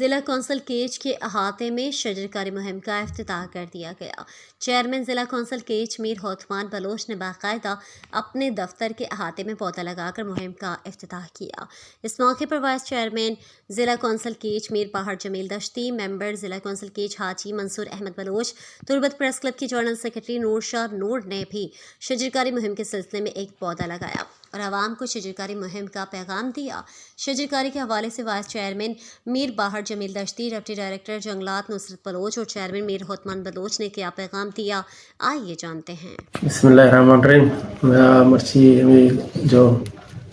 ضلع council catch کے احاطے میں شجرکاری مہم کا افتتاح کر دیا گیا۔ چیئرمین ضلع کونسل کیچ میر ہوتمان بلوچ نے باقاعدہ اپنے دفتر کے احاطے میں پودا لگا کر مہم کا افتتاح کیا۔ اس موقع پر وائس چیئرمین ضلع کونسل کیچ میر پہاڑ جمیل دشتی، ممبر ضلع کونسل کیچ حاجی منصور احمد بلوچ، تربت پریس کلب کی جنرل سیکرٹری نور شاہ نور نے بھی شجرکاری مہم کے سلسلے میں ایک پودا لگایا اور عوام کو شجرکاری مہم کا پیغام دیا۔ شجرکاری کے حوالے سے وائس چیئرمین میر باہر جمیل دشتی، ڈپٹی ڈائریکٹر جنگلات نصرت بلوچ اور چیئرمین میر ہوتمان بلوچ نے کیا پیغام دیا، آئیے جانتے ہیں۔ بسم اللہ الرحمن الرحیم۔ مرچی جو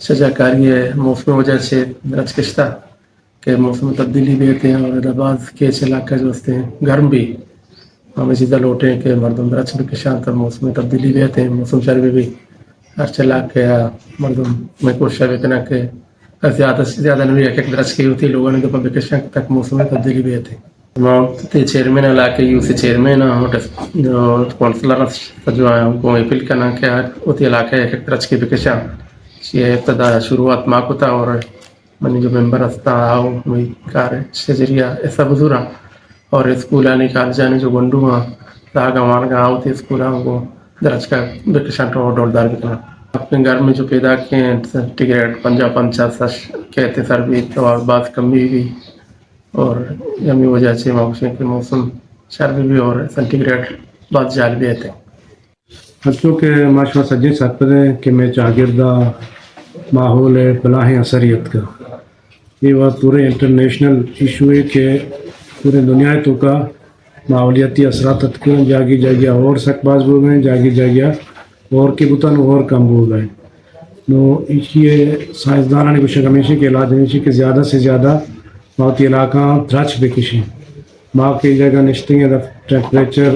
شجرکاری ہے موسم وجہ سے درج کشتہ کہ موسم تبدیلی بھی ہوتے ہیں اور بعض کے علاقہ جو ہوتے ہیں گرم بھی ہمیں چیزیں لوٹے ہیں کہ مردم درج کشان تب موسم تبدیلی بھی ہوتے ہیں موسم شربی بھی ہر چلا کے مردم میں کوشش بھی کرنا کہ زیادہ سے زیادہ نہیں ایک درج کی ہوتی ہے لوگوں نے تو پبلیکیشن تک موسم تبدیلی بھی ہوتے ہیں۔ چیئرمین علاقے یو سی چیئرمین کونسلر جو ہے ان کو اپیل کرنا کہ ہوتی علاقے ایک درج کی پیکشاں یہ ابتدا شروعات ماں کو تھا اور منی جو ممبر ہستا آؤ وہی کار شجریہ ایسا بزرا اور اسکول آنے کالجانے جو گنڈو ہاں راگا وانگا آؤ تھے اسکول کو درج کا پیکشاں ڈولدار بھی کرنا اپنے گھر میں جو پیدا کیے ہیں سرٹیگریٹ 50-50 کہتے سر بھی تو بعض کمی بھی اور یمی وجہ سے موسم کے موسم شربی بھی اور سینٹیگریٹ بعض جال بھی ہوتے ہیں۔ بچوں کے معاشرہ سجی ساتھ ہیں کہ میں چاگردہ ماحول ہے فلاح اثریت کا یہ بات پورے انٹرنیشنل ایشو ہے کہ پورے دنیا تو کا ماحولیاتی اثرات کے جاگی جاگیا اور سک باز ہو گئے جاگی جاگیا اور کے بتاً اور کم ہو گئے تو یہ سائنسدانوں نے کچھ ہمیشہ کے علاج ہمیشہ کہ زیادہ سے زیادہ بہت علاقہ درج بکشیں ماں کی جگہ نشتے ہیں ٹیمپریچر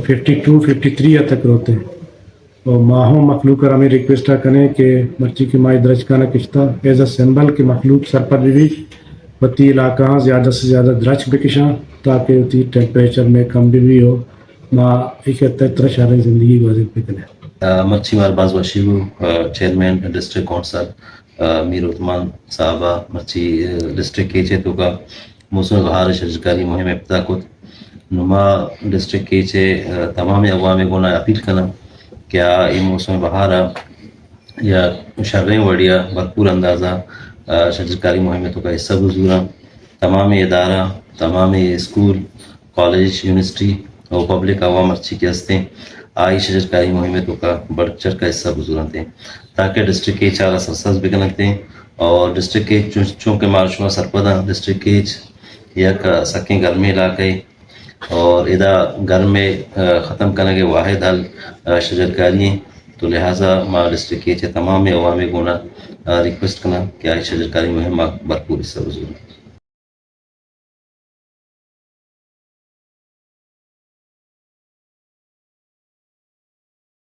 52-53 تک ہوتے ہیں اور ماہوں مخلوق کر ہمیں ریکویسٹ کریں کہ مرچی کی مائی درج کا نہ کشتہ ایز اے سمبل کے مخلوق سر پر بھی بتی علاقہ زیادہ سے زیادہ درج بکشاں تاکہ ہوتی ٹیمپریچر میں کم بھی ہو ماں ایک طرح شہر زندگی گزر پہ کریں۔ مرچی مار باز وشیو چیئرمین ڈسٹرکٹ کونسل میر عثمان صاحبہ مرچی ڈسٹرکٹ کیچے تو کا موسم بہار شجرکاری مہم ابتدا کو نما ڈسٹرکٹ کیچے تمام عوام کو اپیل کرنا کیا یہ موسم بہار یا شریں وڑیا بھرپور اندازہ شجرکاری مہم تو کا حصہ گزورا تمام ادارہ تمام اسکول کالج یونیورسٹی اور پبلک عوام مرچی کے ہستے آئی شجرکاری مہم تو کا بڑھ چڑھ کا حصہ گزراتے ہیں تاکہ ڈسٹرکٹ کے چارہ سرسز بھی کنکتے ہیں اور ڈسٹرکٹ کے چونکہ مارشما سرپدہ ڈسٹرکٹ کے یک سکیں گرمی علاقے اور ادا گھر میں ختم کرنے کے واحد حل شجرکاری ہیں تو لہٰذا ماں ڈسٹرکٹ کے تمام عوامی گونا ریکویسٹ کرنا کہ آئی شجرکاری مہم بھرپور حصہ گزریں۔